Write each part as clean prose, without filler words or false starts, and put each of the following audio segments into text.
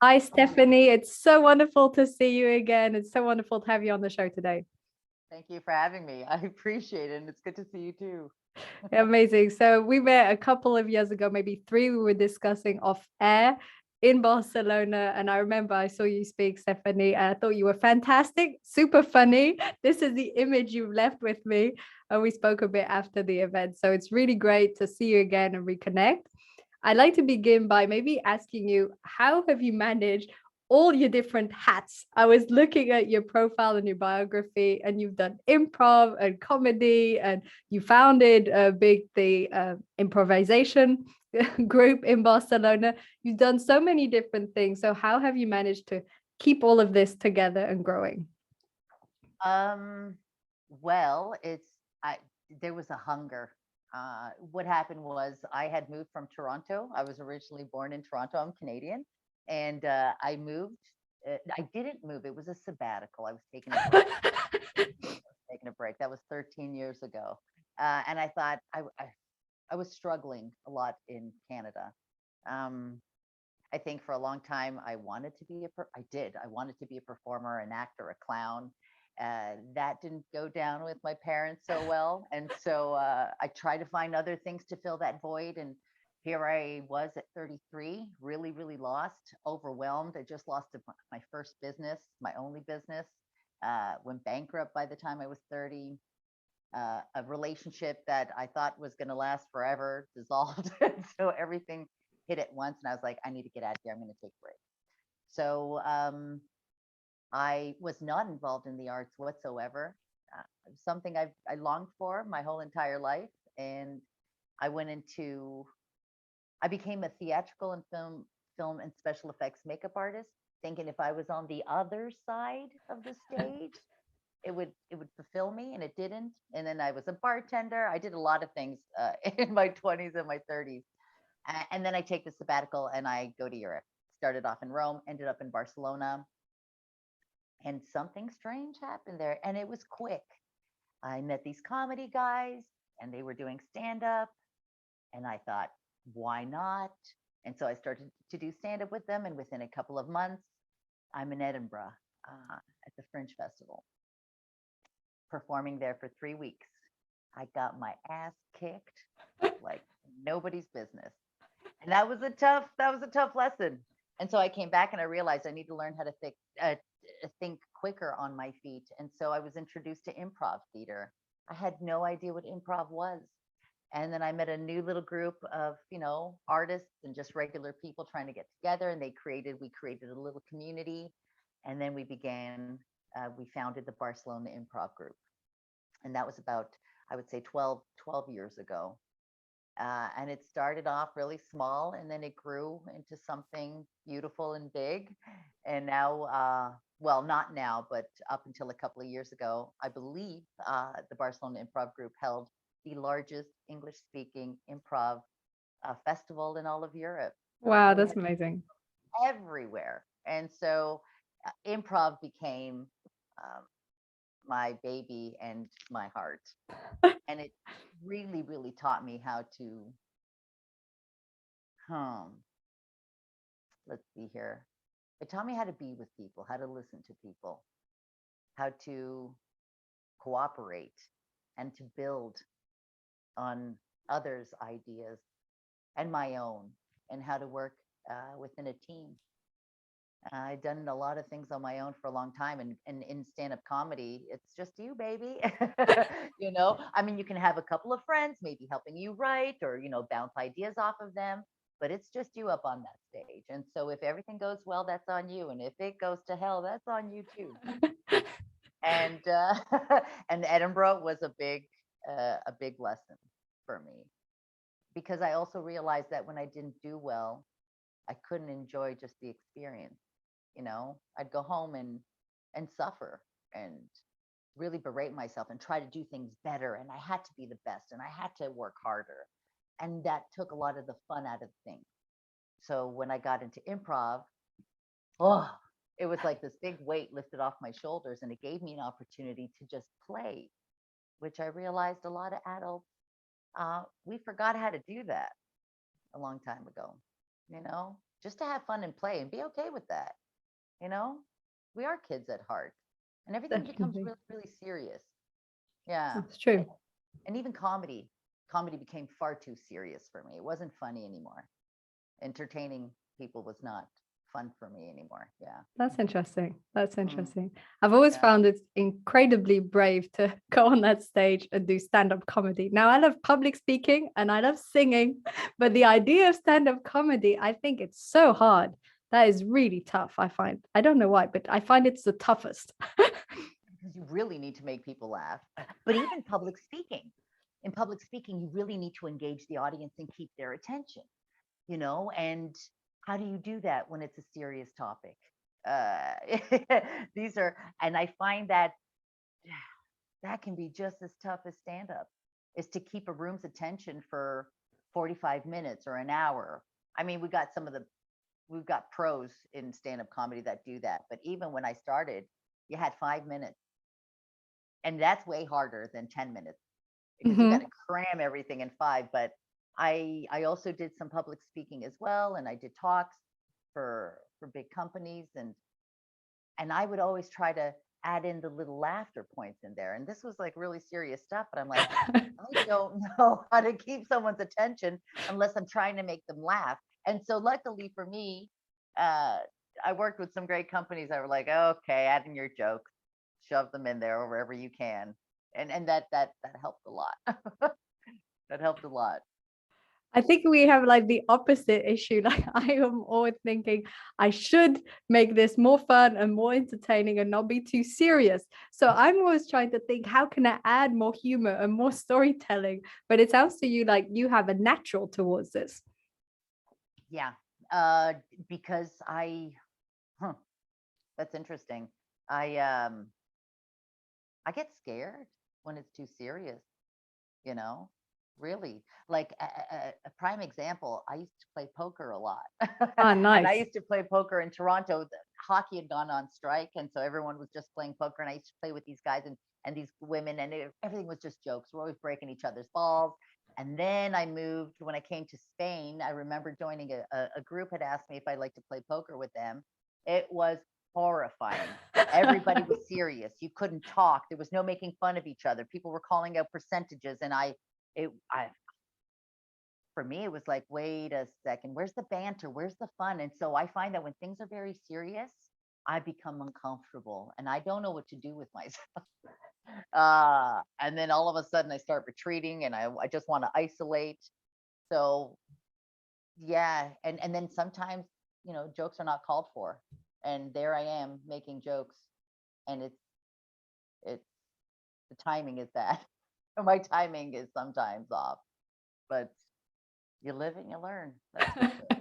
Hi, Stephanie. It's so wonderful to see you again. It's so wonderful to have you on the show today. Thank you for having me. I appreciate it. And it's good to see you too. Amazing. So we met a couple of years ago, maybe three. We were discussing off air in Barcelona. And I remember I saw you speak, Stephanie, and I thought you were fantastic, super funny. This is the image you've left with me. And we spoke a bit after the event. So it's really great to see you again and reconnect. I'd like to begin by maybe asking you, how have you managed all your different hats? I was looking at your profile and your biography, and you've done improv and comedy, and you founded the improvisation group in Barcelona. You've done so many different things. So how have you managed to keep all of this together and growing? Well, there was a hunger. What happened was I had moved from Toronto. I was originally born in Toronto. I'm Canadian, and I moved. I didn't move. It was a sabbatical. I was taking a break. Taking a break. That was 13 years ago, and I thought I was struggling a lot in Canada. I think for a long time I wanted to be I wanted to be a performer, an actor, a clown. That didn't go down with my parents so well, and so I tried to find other things to fill that void. And here I was at 33, really, really lost, overwhelmed. I just lost my first business, my only business. Went bankrupt by the time I was 30. A relationship that I thought was going to last forever dissolved. So everything hit at once, and I was like, I need to get out of here. I'm going to take a break. So I was not involved in the arts whatsoever. Something I longed for my whole entire life, and I became a theatrical and film and special effects makeup artist, thinking if I was on the other side of the stage, it would fulfill me, and it didn't. And then I was a bartender. I did a lot of things in my 20s and my 30s. And then I take the sabbatical and I go to Europe. Started off in Rome, ended up in Barcelona, and something strange happened there, and it was quick. I met these comedy guys, and they were doing stand up, and I thought, why not? And so I started to do stand up with them, and within a couple of months, I'm in Edinburgh at the Fringe Festival, performing there for 3 weeks. I got my ass kicked like nobody's business. And that was a tough lesson. And so I came back and I realized I need to learn how to think quicker on my feet. And so I was introduced to improv theater. I had no idea what improv was. And then I met a new little group of, artists and just regular people trying to get together. And we created a little community. And then we founded the Barcelona Improv Group. And that was about, I would say 12 years ago. And it started off really small, and then it grew into something beautiful and big. And now, well, not now, but up until a couple of years ago, I believe the Barcelona Improv Group held the largest English-speaking improv festival in all of Europe. Wow, that's amazing. Everywhere. And so improv became my baby and my heart. And it really, really taught me how to, let's see here. It taught me how to be with people, how to listen to people, how to cooperate and to build on others' ideas and my own, and how to work within a team. I've done a lot of things on my own for a long time, and in stand-up comedy, it's just you, baby. I mean, you can have a couple of friends maybe helping you write, or bounce ideas off of them, but it's just you up on that stage. And so if everything goes well, that's on you, and if it goes to hell, that's on you too. And and Edinburgh was a big lesson for me, because I also realized that when I didn't do well, I couldn't enjoy just the experience. I'd go home and suffer and really berate myself and try to do things better. And I had to be the best, and I had to work harder. And that took a lot of the fun out of things. So when I got into improv, it was like this big weight lifted off my shoulders, and it gave me an opportunity to just play, which I realized a lot of adults, we forgot how to do that a long time ago. just to have fun and play and be okay with that. You know, we are kids at heart, and everything becomes Definitely. really, really serious. Yeah. That's true. And even comedy became far too serious for me. It wasn't funny anymore. Entertaining people was not fun for me anymore. Yeah. That's interesting. That's Mm, interesting. I've always yeah. found it incredibly brave to go on that stage and do stand-up comedy. Now, I love public speaking and I love singing, but the idea of stand-up comedy, I think it's so hard. That is really tough, I find. I don't know why, but I find it's the toughest. Because you really need to make people laugh. But even public speaking, in public speaking, you really need to engage the audience and keep their attention, you know? And how do you do that when it's a serious topic? These are, and I find that that can be just as tough as stand up, is to keep a room's attention for 45 minutes or an hour. I mean, we've got pros in stand up comedy that do that. But even when I started, you had 5 minutes, and that's way harder than 10 minutes because you got Mhm. to cram everything in five. But I also did some public speaking as well, and I did talks for big companies, and I would always try to add in the little laughter points in there. And this was like really serious stuff, but I'm like, I don't know how to keep someone's attention unless I'm trying to make them laugh. And so luckily for me, uh, I worked with some great companies that were like, okay, add in your jokes, shove them in there wherever you can. And that helped a lot. That helped a lot. I think we have like the opposite issue. Like I am always thinking I should make this more fun and more entertaining and not be too serious. So I'm always trying to think, how can I add more humor and more storytelling? But it sounds to you like you have a natural towards this. Yeah. Because huh, that's interesting. I um I get scared when it's too serious, you know, really. Like a prime example, I used to play poker a lot. Ah, And I nice. used to play poker in Toronto. Hockey had gone on strike, and so everyone was just playing poker. And I used to play with these guys and these women, and everything was just jokes. We're always breaking each other's balls. And then I moved when I came to Spain. I remember joining a group had asked me if I'd like to play poker with them. It was horrifying. Everybody was serious. You couldn't talk. There was no making fun of each other. People were calling out percentages, and I for me it was like, wait a second, where's the banter, where's the fun? And so I find that when things are very serious, I become uncomfortable and I don't know what to do with myself. And then all of a sudden I start retreating and I just want to isolate. So yeah, and then sometimes, you know, jokes are not called for, and there I am making jokes, and it's the timing is bad. My timing is sometimes off, but you live and you learn. That's for sure.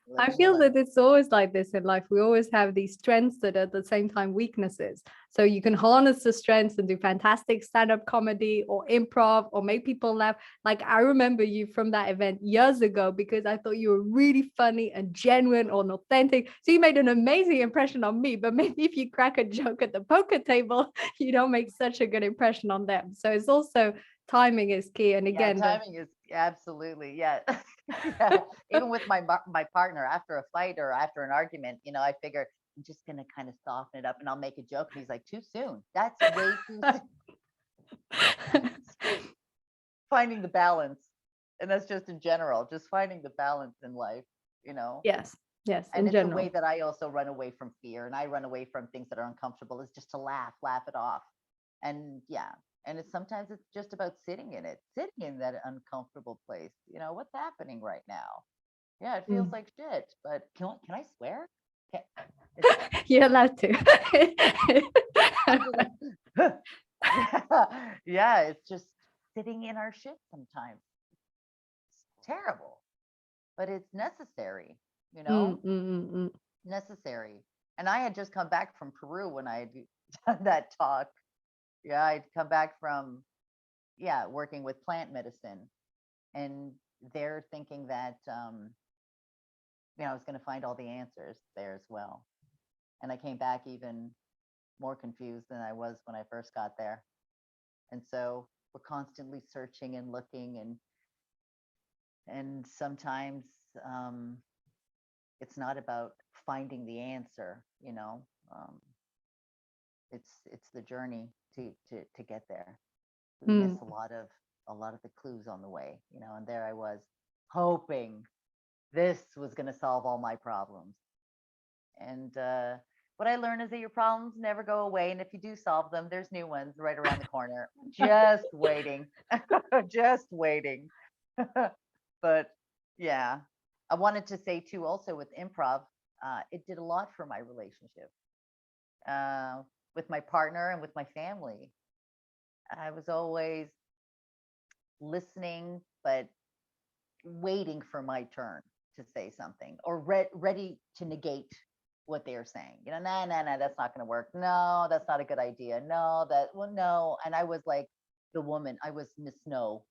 You live I and you feel learn. that it's always like this in life. We always have these strengths that are at the same time weaknesses. So you can harness the strengths and do fantastic stand-up comedy or improv or make people laugh. Like I remember you from that event years ago because I thought you were really funny and genuine or authentic. So you made an amazing impression on me. But maybe if you crack a joke at the poker table, you don't make such a good impression on them. So it's also timing is key. And Yeah, again, the timing is absolutely, yeah. Yeah. Even with my partner after a fight or after an argument, you know, I figure I'm just gonna kind of soften it up and I'll make a joke. And he's like, too soon. That's way too soon. Finding the balance. And that's just in general, just finding the balance in life, you know. yes, yes, And in it's a way general. that I also run away from fear, and I run away from things that are uncomfortable, is just to laugh it off. And yeah, and sometimes it's just about sitting in that uncomfortable place. You know, what's happening right now? Yeah, it feels Mm. like shit, but can I swear? Can, You're allowed to. I'm just like, yeah, yeah, it's just sitting in our shit sometimes. It's terrible, but it's necessary, you Mm, know, mm, mm, mm. necessary. And I had just come back from Peru when I had done that talk. Yeah, I'd come back from, yeah, working with plant medicine, and they're thinking that, I was going to find all the answers there as well. And I came back even more confused than I was when I first got there. And so we're constantly searching and looking, and sometimes, um, it's not about finding the answer, you know. It's the journey to get there. We miss Mm. a lot of the clues on the way, you know. And there I was hoping this was going to solve all my problems. And what I learned is that your problems never go away, and if you do solve them, there's new ones right around the corner, just waiting, just waiting. But yeah, I wanted to say too, also with improv, it did a lot for my relationship with my partner and with my family. I was always listening, but waiting for my turn to say something, or ready to negate what they're saying. You know, nah, that's not going to work. No, that's not a good idea. No, well, no. And I was like the woman, I was Miss No.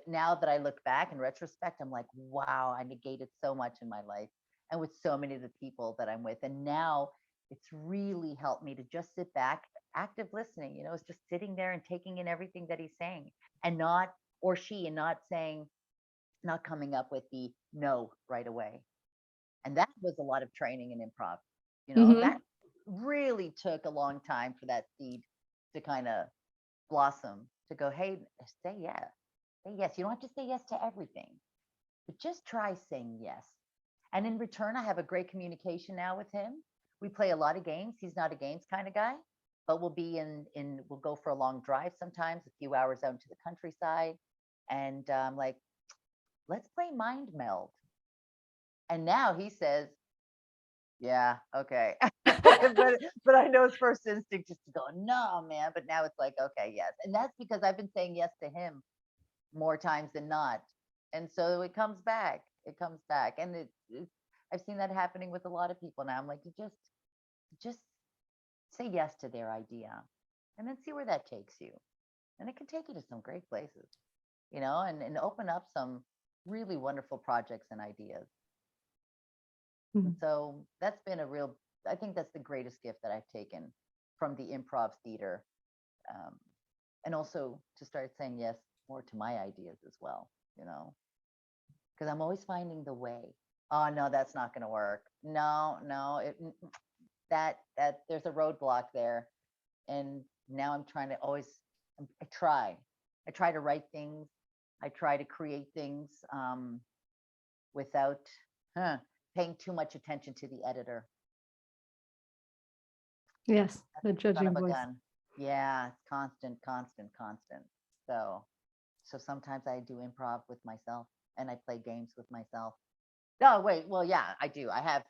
Now that I look back in retrospect, I'm like, wow, I negated so much in my life and with so many of the people that I'm with. And now it's really helped me to just sit back, active listening. You know, it's just sitting there and taking in everything that he's saying, and not, or she, and not saying, not coming up with the no right away. And that was a lot of training in improv. You know, Mm-hmm. that really took a long time for that seed to kind of blossom, to go, hey, say yes. Say yes. You don't have to say yes to everything, but just try saying yes. And in return, I have a great communication now with him. We play a lot of games. He's not a games kind of guy, but we'll be we'll go for a long drive sometimes, a few hours out into the countryside. And like, let's play mind meld. And now he says, yeah, okay. but I know his first instinct is to go, no, man. But now it's like, okay, yes. And that's because I've been saying yes to him more times than not. And so it comes back. It comes back. And I've seen that happening with a lot of people now. I'm like, you just say yes to their idea and then see where that takes you. And it can take you to some great places, you know, and open up some really wonderful projects and ideas. And so that's been I think that's the greatest gift that I've taken from the improv theater. And also to start saying yes more to my ideas as well, you know, because I'm always finding the way. Oh, no, that's not going to work. No, that there's a roadblock there. And now I'm trying to always, I try to write things. I try to create things without paying too much attention to the editor. Yes, the Son judging of a voice. gun. Yeah, it's constant. So sometimes I do improv with myself, and I play games with myself. No, wait. Well, yeah, I do. I have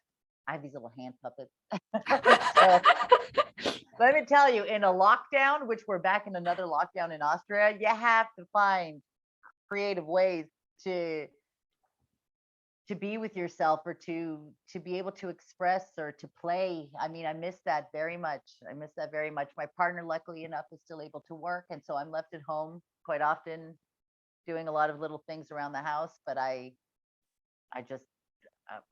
these little hand puppets. So let me tell you, in a lockdown, which we're back in another lockdown in Austria, you have to find creative ways to be with yourself, or to be able to express or to play. I mean, I miss that very much. My partner, luckily enough, is still able to work, and so I'm left at home quite often doing a lot of little things around the house. But I just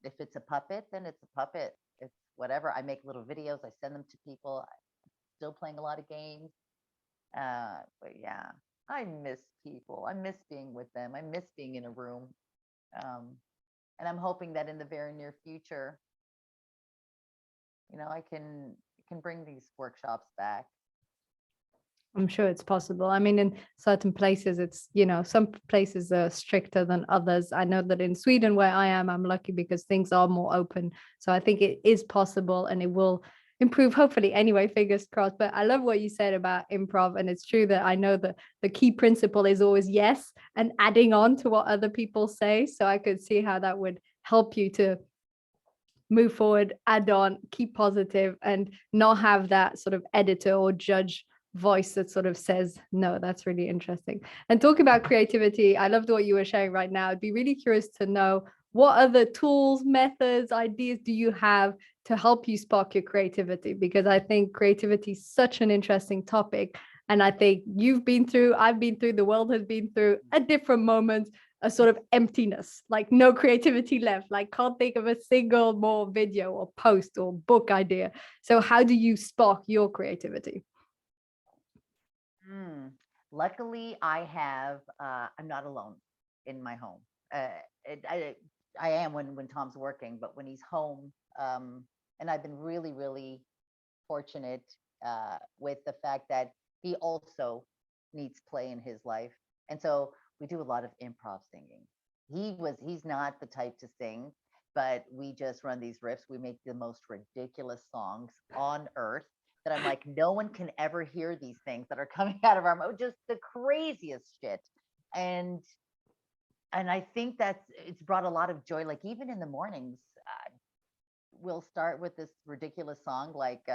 if it's a puppet, then it's a puppet. It's whatever. I make little videos, I send them to people. I'm still playing a lot of games. But yeah, I miss people. I miss being with them. I miss being in a room. And I'm hoping that in the very near future, you know, I can bring these workshops back. I'm sure it's possible. I mean, in certain places, it's, you know, some places are stricter than others. I know that in Sweden, where I am, I'm lucky because things are more open. So I think it is possible, and it will improve, hopefully. Anyway, fingers crossed. But I love what you said about improv. And it's true that I know that the key principle is always yes, and adding on to what other people say. So I could see how that would help you to move forward, add on, keep positive, and not have that sort of editor or judge voice that sort of says no. That's really interesting. And talking about creativity, I loved what you were sharing right now. I'd be really curious to know, what other tools, methods, ideas do you have to help you spark your creativity? Because I think creativity is such an interesting topic. And I think I've been through, the world has been through at different moments, a sort of emptiness, like no creativity left, like can't think of a single more video or post or book idea. So how do you spark your creativity? Luckily, I'm not alone in my home. I am when Tom's working, but when he's home, and I've been really, really fortunate with the fact that he also needs play in his life. And so we do a lot of improv singing. He's not the type to sing, but we just run these riffs. We make the most ridiculous songs on earth that I'm like, no one can ever hear these things that are coming out of our mouth, just the craziest shit. And I think it's brought a lot of joy. Like even in the mornings, we'll start with this ridiculous song. Like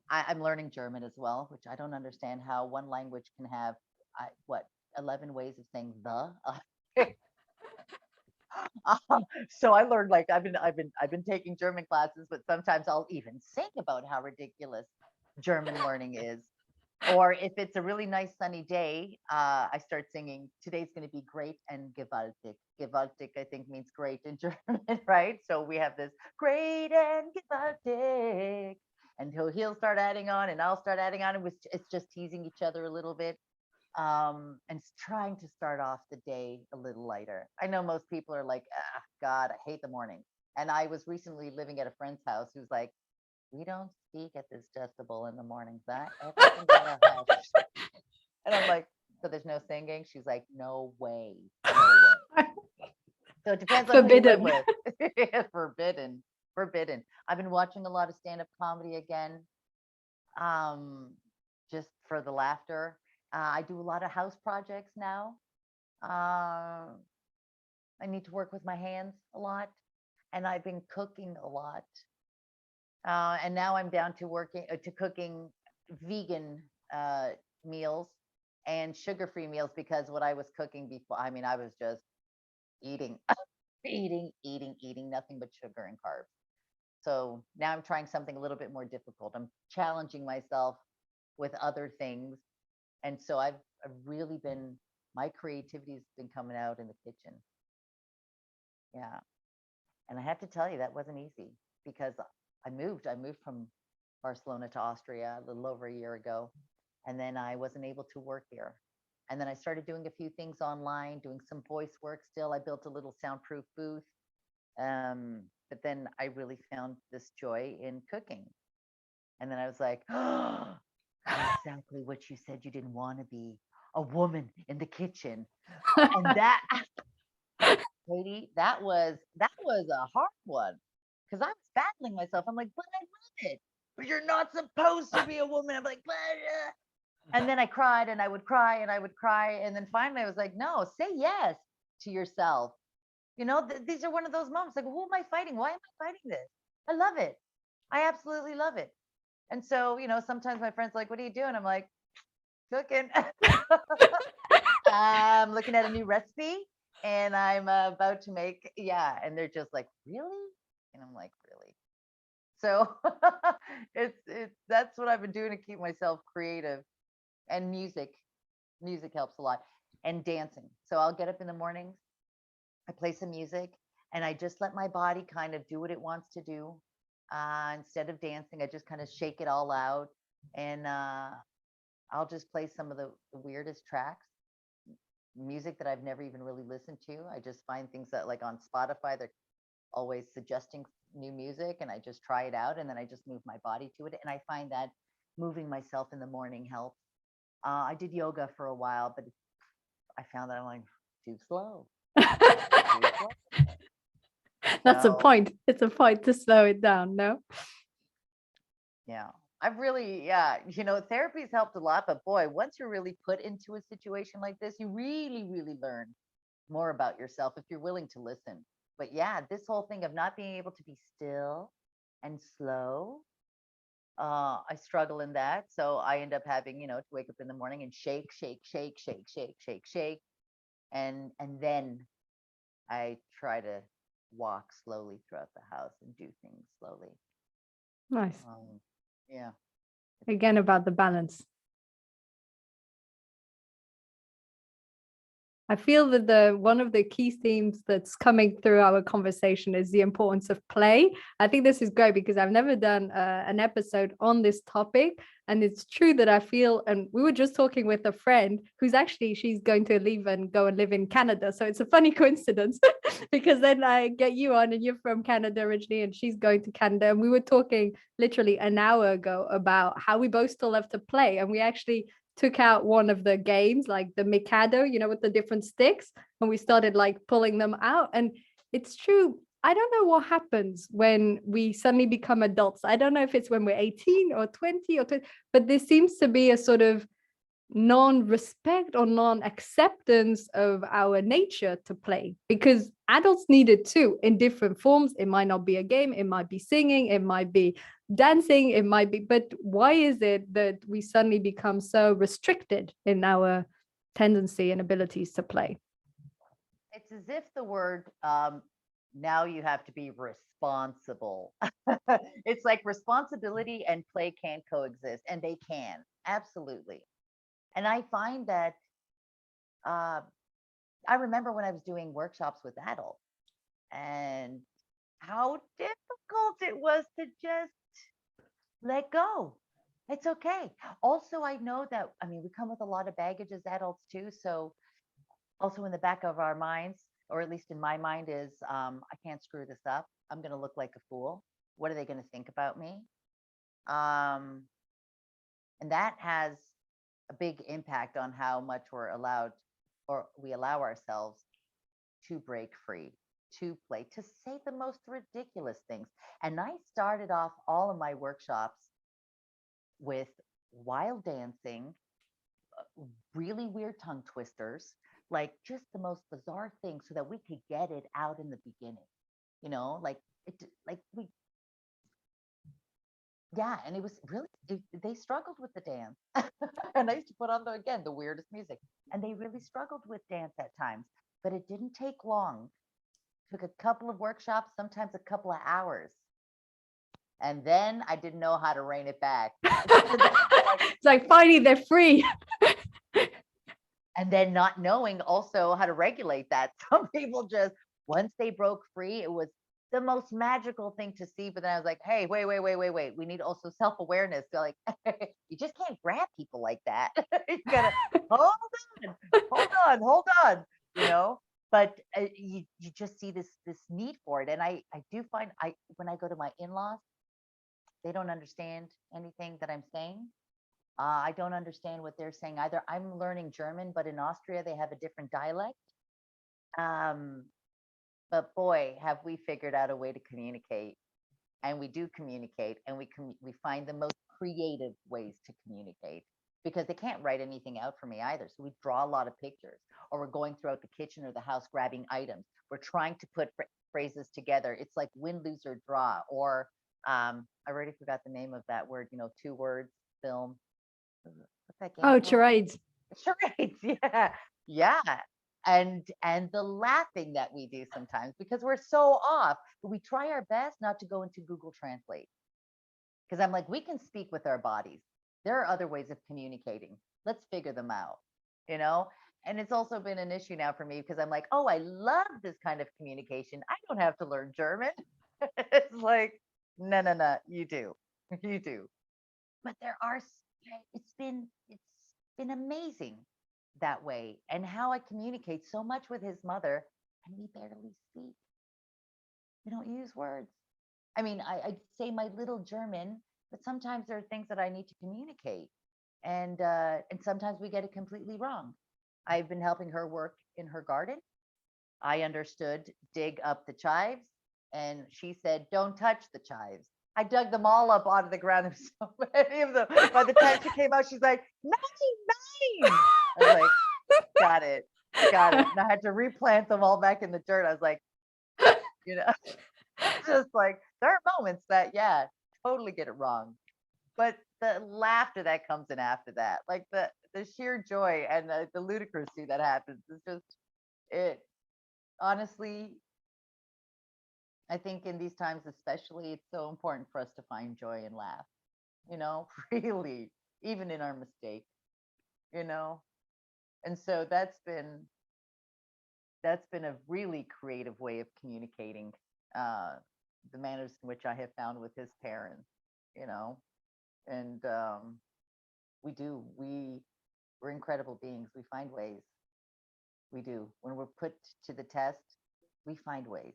I'm learning German as well, which I don't understand how one language can have 11 ways of saying the. So I learned, like I've been taking German classes, but sometimes I'll even sing about how ridiculous German learning is. Or if it's a really nice sunny day, I start singing, today's going to be great and gewaltig. Gewaltig, I think, means great in German, right? So we have this great and gewaltig. And he'll start adding on and I'll start adding on. It's just teasing each other a little bit. And trying to start off the day a little lighter. I know most people are like, God, I hate the morning. And I was recently living at a friend's house who's like, we don't speak at this decibel in the mornings. Everything's at a hush. And I'm like, so there's no singing? She's like, no way. No way. So it depends on who you live with. Forbidden. I've been watching a lot of stand-up comedy again, just for the laughter. I do a lot of house projects now. I need to work with my hands a lot, and I've been cooking a lot. And now I'm down to cooking vegan meals and sugar-free meals, because what I was cooking before, I mean, I was just eating, eating nothing but sugar and carbs. So now I'm trying something a little bit more difficult. I'm challenging myself with other things. And so I've really been, my creativity has been coming out in the kitchen. Yeah. And I have to tell you, that wasn't easy, because I moved from Barcelona to Austria a little over a year ago. And then I wasn't able to work here. And then I started doing a few things online, doing some voice work still. I built a little soundproof booth. But then I really found this joy in cooking. And then I was like, oh, exactly what you said you didn't want to be, a woman in the kitchen. And that, Katie, that was a hard one, because I was battling myself. I'm like, but I love it. But you're not supposed to be a woman. I'm like, but and then I cried and I would cry and I would cry. And then finally I was like, no, say yes to yourself. You know, these are one of those moments like, who am I fighting? Why am I fighting this? I love it. I absolutely love it. And so, you know, sometimes my friends are like, what are you doing? I'm like, cooking. I'm looking at a new recipe and I'm about to make, and they're just like, really? And I'm like, really? So it's that's what I've been doing to keep myself creative. And music helps a lot, and dancing. So I'll get up in the mornings, I play some music, and I just let my body kind of do what it wants to do. Instead of dancing, I just kind of shake it all out, and I'll just play some of the weirdest tracks, music that I've never even really listened to. I just find things that, like on Spotify, they're always suggesting new music, and I just try it out, and then I just move my body to it. And I find that moving myself in the morning helps. I did yoga for a while, but I found that I'm like, too slow. That's a point. It's a point to slow it down, no? Yeah. I've really, you know, therapy's helped a lot, but boy, once you're really put into a situation like this, you really, really learn more about yourself if you're willing to listen. But yeah, this whole thing of not being able to be still and slow, I struggle in that. So I end up having, you know, to wake up in the morning and shake. And then I try to walk slowly throughout the house and do things slowly. Nice. Yeah. Again, about the balance. I feel that the one of the key themes that's coming through our conversation is the importance of play. I think this is great because I've never done an episode on this topic, and it's true that I feel. And we were just talking with a friend who's actually she's going to leave and go and live in Canada, so it's a funny coincidence because then I get you on, and you're from Canada originally, and she's going to Canada, and we were talking literally an hour ago about how we both still love to play, and we actually took out one of the games, like the Mikado, with the different sticks, and we started like pulling them out. And it's true. I don't know what happens when we suddenly become adults. I don't know if it's when we're 18 or 20 or 20, but there seems to be a sort of non-respect or non-acceptance of our nature to play, because adults need it too in different forms. It might not be a game, it might be singing, it might be dancing, it might be, but why is it that we suddenly become so restricted in our tendency and abilities to play? It's as if the word now you have to be responsible. It's like responsibility and play can't coexist, and they can, absolutely. And I find that I remember when I was doing workshops with adults and how difficult it was to just let go. It's okay. Also, I know that, I mean, we come with a lot of baggage as adults too. So, also in the back of our minds, or at least in my mind, is I can't screw this up. I'm going to look like a fool. What are they going to think about me? And that has a big impact on how much we're allowed, or we allow ourselves to break free, to play, to say the most ridiculous things. And I started off all of my workshops with wild dancing, really weird tongue twisters, like just the most bizarre things so that we could get it out in the beginning, like we, yeah. And it was really, they struggled with the dance. And I used to put on the weirdest music, and they really struggled with dance at times, but it didn't take long. It took a couple of workshops, sometimes a couple of hours. And then I didn't know how to rein it back. It's like finally they're free. And then not knowing also how to regulate that. Some people just, once they broke free, it was the most magical thing to see. But then I was like, hey, wait. We need also self-awareness. So like, you just can't grab people like that. You gotta hold on, But you just see this need for it. And I do find when I go to my in-laws, they don't understand anything that I'm saying. I don't understand what they're saying either. I'm learning German, but in Austria, they have a different dialect. But boy, have we figured out a way to communicate. And we do communicate, and we find the most creative ways to communicate, because they can't write anything out for me either. So we draw a lot of pictures, or we're going throughout the kitchen or the house grabbing items. We're trying to put phrases together. It's like win, lose, or draw. Or I already forgot the name of that word, 2 words, film. What's that game? Oh, charades. Charades, yeah. Yeah. And the laughing that we do sometimes, because we're so off, but we try our best not to go into Google Translate. Because I'm like, we can speak with our bodies. There are other ways of communicating. Let's figure them out, And it's also been an issue now for me, because I'm like, oh, I love this kind of communication. I don't have to learn German. It's like, no, you do. But it's been amazing that way, and how I communicate so much with his mother, and we barely speak. We don't use words. I mean, I say my little German, but sometimes there are things that I need to communicate, and sometimes we get it completely wrong. I've been helping her work in her garden. I understood dig up the chives, and she said, don't touch the chives. I dug them all up out of the ground. There's so many of them. By the time she came out, she's like, 99. I was like, got it. And I had to replant them all back in the dirt. I was like, just like, there are moments that, yeah, totally get it wrong. But the laughter that comes in after that, like the sheer joy and the ludicrousy that happens is just it. Honestly, I think in these times especially, it's so important for us to find joy and laugh, really, even in our mistakes, And so that's been that's been a really creative way of communicating the manners in which I have found with his parents, you know, and we do. We're incredible beings. We find ways. We do. When we're put to the test, we find ways,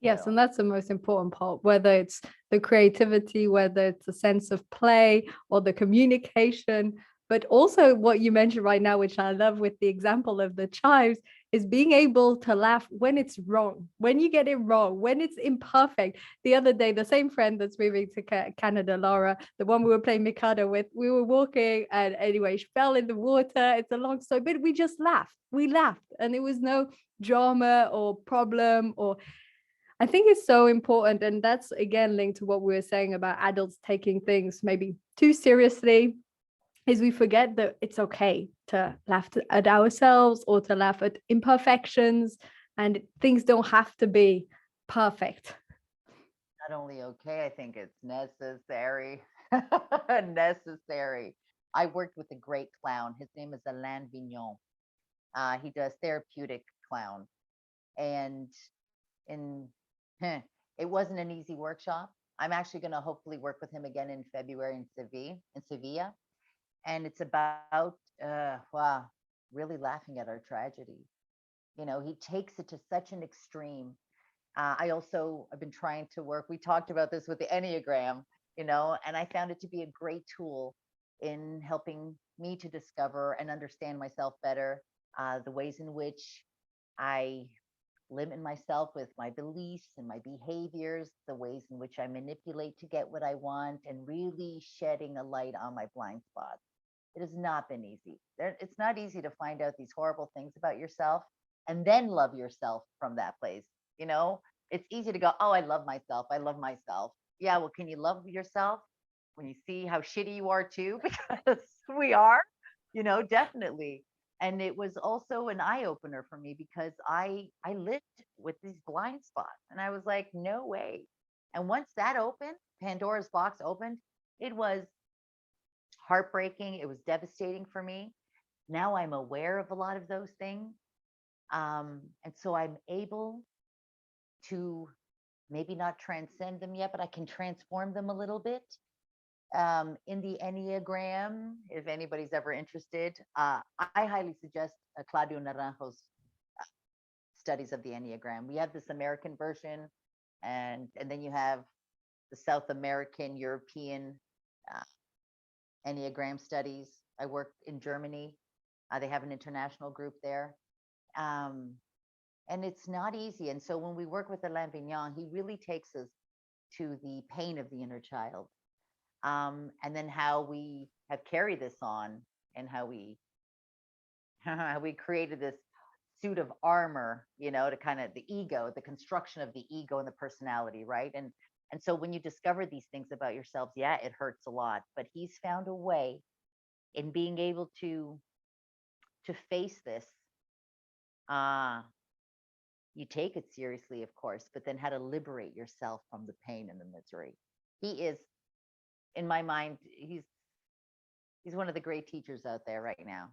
you Yes, and know. that's the most important part, whether it's the creativity, whether it's a sense of play or the communication, but also what you mentioned right now, which I love with the example of the chives, is being able to laugh when it's wrong, when you get it wrong, when it's imperfect. The other day, the same friend that's moving to Canada, Laura, the one we were playing Mikado with, we were walking and anyway, she fell in the water. It's a long story, but we just laughed. We laughed and there was no drama or problem or I think it's so important. And that's again linked to what we were saying about adults taking things maybe too seriously, is we forget that it's okay to laugh at ourselves or to laugh at imperfections, and things don't have to be perfect. Not only okay, I think it's necessary. Necessary. I worked with a great clown. His name is Alain Vignon. He does therapeutic clown. And in it wasn't an easy workshop. I'm actually going to hopefully work with him again in February in Sevilla. And it's about wow, really laughing at our tragedy. You know, he takes it to such an extreme. I've been trying to work. We talked about this with the Enneagram, you know, and I found it to be a great tool in helping me to discover and understand myself better, the ways in which I limit myself with my beliefs and my behaviors, the ways in which I manipulate to get what I want, and really shedding a light on my blind spots. It has not been easy. It's not easy to find out these horrible things about yourself and then love yourself from that place. You know, it's easy to go, oh, I love myself. I love myself. Yeah, well, can you love yourself when you see how shitty you are too? Because we are, you know, definitely. And it was also an eye opener for me because I lived with these blind spots and I was like, no way. And once that opened, Pandora's box opened, it was heartbreaking. It was devastating for me. Now I'm aware of a lot of those things. And so I'm able to maybe not transcend them yet, but I can transform them a little bit. In the Enneagram, if anybody's ever interested, I highly suggest Claudio Naranjo's studies of the Enneagram. We have this American version, and then you have the South American, European Enneagram studies. I worked in Germany. They have an international group there. Um, and it's not easy. And so when we work with Alain Vignon, he really takes us to the pain of the inner child. And then how we have carried this on and how we how we created this suit of armor, you know, to kind of the ego, the construction of the ego and the personality, right? And so when you discover these things about yourselves, yeah, it hurts a lot, but he's found a way in being able to face this. Uh, you take it seriously, of course, but then how to liberate yourself from the pain and the misery. He is, in my mind, he's one of the great teachers out there right now,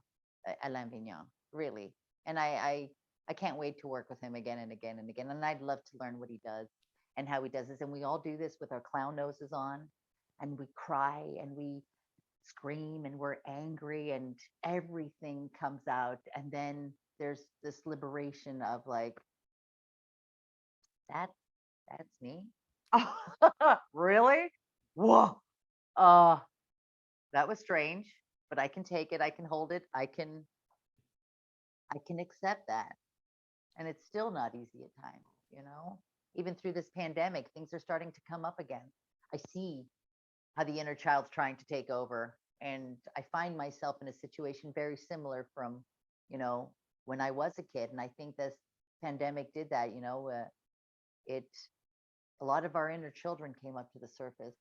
Alain Vignon, really. And I can't wait to work with him again and again and again. And I'd love to learn what he does and how he does this. And we all do this with our clown noses on, and we cry and we scream and we're angry and everything comes out. And then there's this liberation of like, that's that's me. Really? Whoa. Uh, that was strange, but I can take it. I can hold it. I can accept that. And it's still not easy at times, you know? Even through this pandemic, things are starting to come up again. I see how the inner child's trying to take over. And I find myself in a situation very similar from, you know, when I was a kid. And I think this pandemic did that, you know, it, a lot of our inner children came up to the surface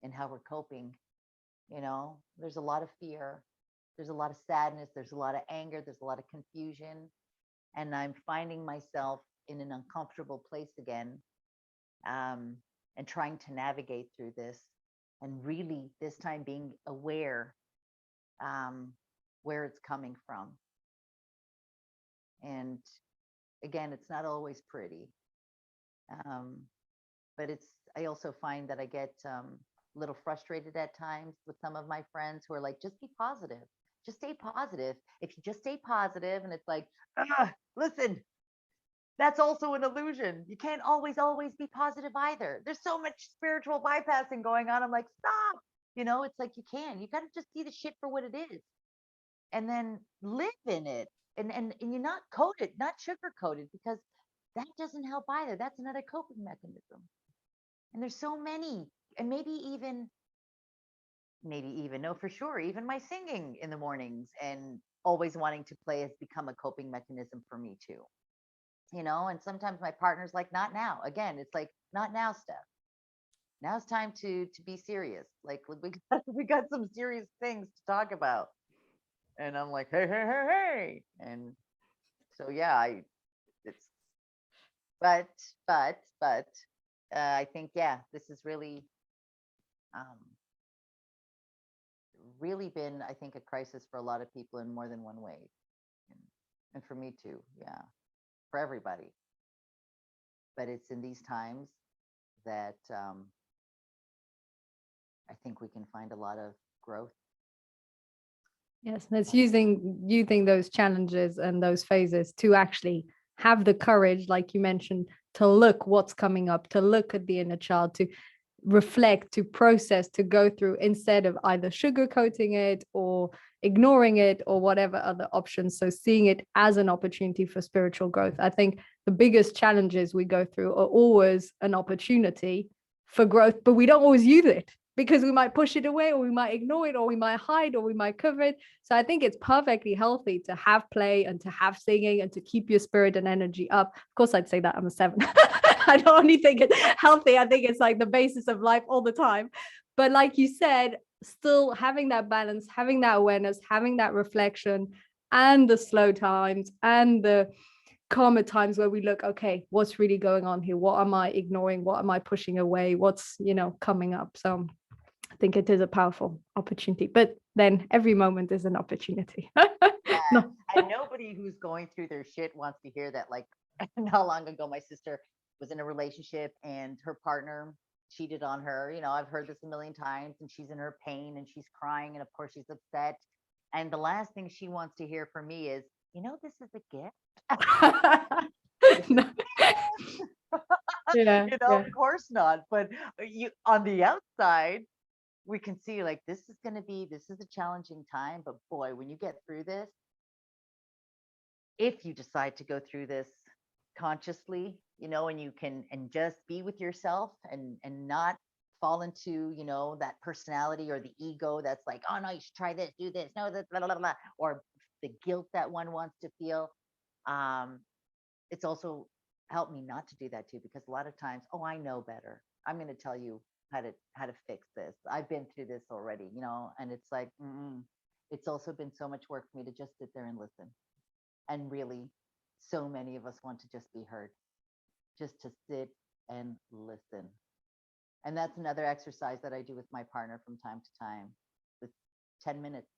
and how we're coping. You know, there's a lot of fear, there's a lot of sadness, there's a lot of anger, there's a lot of confusion. And I'm finding myself in an uncomfortable place again, and trying to navigate through this and really this time being aware, where it's coming from. And again, it's not always pretty. But I also find that I get a little frustrated at times with some of my friends who are like, just be positive. Just stay positive. If you just stay positive, and it's like, listen, that's also an illusion. You can't always be positive either. There's so much spiritual bypassing going on. I'm like, stop. It's like you got to just see the shit for what it is, and then live in it, and you're not coated, not sugar coated, because that doesn't help either. That's another coping mechanism. And there's so many, and maybe even, no, for sure, even my singing in the mornings and always wanting to play has become a coping mechanism for me too. And sometimes my partner's like, not now. Again, it's like, not now, Steph. Now it's time to be serious. Like we got some serious things to talk about. And I'm like, hey. And so, yeah, but I think, yeah, this has really been, I think, a crisis for a lot of people in more than one way. And for me too. Yeah. For everybody. But it's in these times that I think we can find a lot of growth. Yes, and it's using those challenges and those phases to actually have the courage, like you mentioned, to look what's coming up, to look at the inner child, to reflect, to process, to go through, instead of either sugarcoating it or ignoring it or whatever other options. So seeing it as an opportunity for spiritual growth. I think the biggest challenges we go through are always an opportunity for growth, but we don't always use it, because we might push it away, or we might ignore it, or we might hide, or we might cover it. So I think it's perfectly healthy to have play and to have singing and to keep your spirit and energy up. Of course, I'd say that I'm a 7. I don't only think it's healthy. I think it's like the basis of life all the time. But like you said, still having that balance, having that awareness, having that reflection, and the slow times and the calmer times where we look, okay, what's really going on here? What am I ignoring? What am I pushing away? What's, coming up? So I think it is a powerful opportunity, but then every moment is an opportunity. No. And nobody who's going through their shit wants to hear that. Like, not long ago, my sister was in a relationship and her partner cheated on her. I've heard this a million times, and she's in her pain and she's crying, and of course she's upset. And the last thing she wants to hear from me is, this is a gift. Yeah, Of course not. But on the outside, we can see, like, this is a challenging time, but boy, when you get through this, if you decide to go through this consciously, and you can, and just be with yourself and not fall into, that personality or the ego that's like, oh no, you should try this, do this, no, this, blah, blah, blah, or the guilt that one wants to feel. It's also helped me not to do that too, because a lot of times, oh, I know better. I'm going to tell you how to fix this. I've been through this already, and it's like, it's also been so much work for me to just sit there and listen. And really, so many of us want to just be heard, just to sit and listen. And that's another exercise that I do with my partner from time to time. With 10 minutes,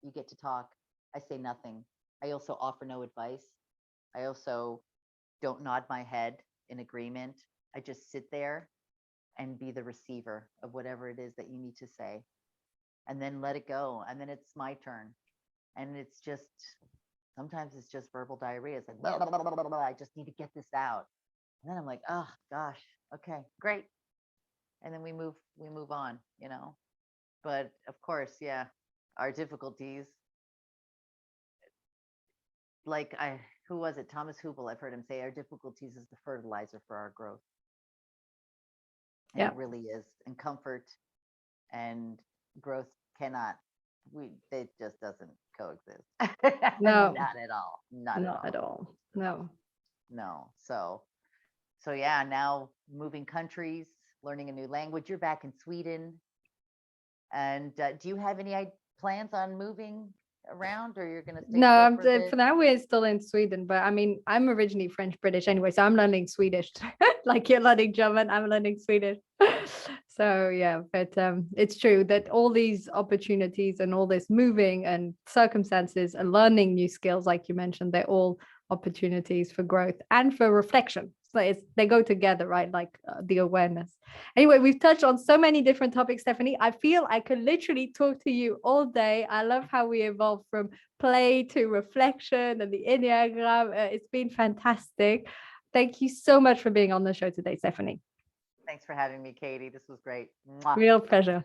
you get to talk. I say nothing. I also offer no advice. I also don't nod my head in agreement. I just sit there and be the receiver of whatever it is that you need to say, and then let it go. And then it's my turn. And it's just, sometimes it's just verbal diarrhea. It's like, blah, blah, blah, blah, blah. I just need to get this out. And then I'm like, oh gosh, okay, great. And then we move on, But of course, yeah, our difficulties, like who was it? Thomas Hubel, I've heard him say, our difficulties is the fertilizer for our growth. And it really is. And comfort and growth it just doesn't coexist. No, not at all. Not at all. No. So yeah, now moving countries, learning a new language. You're back in Sweden. And do you have any plans on moving around, or you're going to stay? No, for now we're still in Sweden, but I mean, I'm originally French British anyway, so I'm learning Swedish. Like you're learning German, I'm learning Swedish. So yeah, but it's true that all these opportunities and all this moving and circumstances and learning new skills, like you mentioned, they're all opportunities for growth and for reflection. So they go together, right? Like the awareness. Anyway, we've touched on so many different topics, Stephanie. I feel I could literally talk to you all day. I love how we evolved from play to reflection and the Enneagram. It's been fantastic. Thank you so much for being on the show today, Stephanie. Thanks for having me, Katie. This was great. Mwah. Real pleasure.